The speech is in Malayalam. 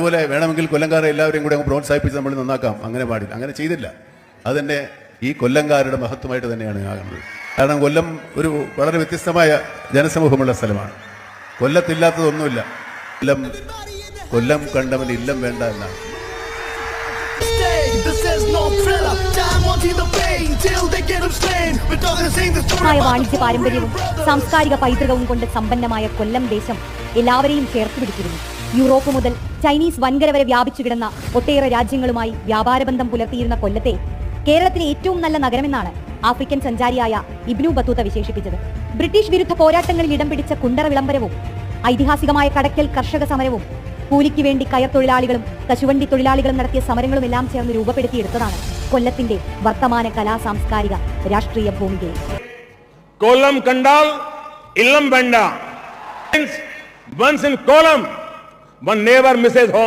അതുപോലെ വേണമെങ്കിൽ കൊല്ലംകാരെ എല്ലാവരെയും കൂടെ പ്രോത്സാഹിപ്പിച്ച് നമ്മൾ നന്നാക്കാം. അങ്ങനെ പാടില്ല, അങ്ങനെ ചെയ്തില്ല. അതുതന്നെ ഈ കൊല്ലംകാരുടെ മഹത്വമായിട്ട് തന്നെയാണ് കാണുന്നത്. കാരണം കൊല്ലം ഒരു വളരെ വ്യത്യസ്തമായ ജനസമൂഹമുള്ള സ്ഥലമാണ്. കൊല്ലത്തില്ലാത്തതൊന്നുമില്ല. കൊല്ലം കണ്ടവൻ ഇല്ലം വേണ്ട എന്നാണ്. വാണിജ്യ പാരമ്പര്യവും സാംസ്കാരിക പൈതൃകവും കൊണ്ട് സമ്പന്നമായ കൊല്ലം ദേശം എല്ലാവരെയും ചേർത്ത് പിടിച്ചിരുന്നു. യൂറോപ്പ് മുതൽ ചൈനീസ് വൻകര വരെ വ്യാപിച്ചു കിടന്ന ഒട്ടേറെ രാജ്യങ്ങളുമായി വ്യാപാരബന്ധം പുലർത്തിയിരുന്ന കൊല്ലത്തെ കേരളത്തിലെ ഏറ്റവും നല്ല നഗരമെന്നാണ് ആഫ്രിക്കൻ സഞ്ചാരിയായ ഇബ്നു ബത്തൂത്ത വിശേഷിപ്പിച്ചത്. ബ്രിട്ടീഷ് വിരുദ്ധ പോരാട്ടങ്ങളിൽ ഇടം പിടിച്ച കുണ്ടറ വിളംബരവും ഐതിഹാസികമായ കടയ്ക്കൽ കർഷക സമരവും കൂലിക്ക് വേണ്ടി കയർ തൊഴിലാളികളും കശുവണ്ടി തൊഴിലാളികളും നടത്തിയ സമരങ്ങളും എല്ലാം ചേർന്ന് രൂപപ്പെടുത്തിയെടുത്തതാണ് കൊല്ലത്തിന്റെ വർത്തമാന കലാ സാംസ്കാരിക രാഷ്ട്രീയ ഭൂമികയെ. കൊല്ലം കണ്ടാൽ ഇല്ലം വേണ്ട. Once in Kollam, one neighbor misses home.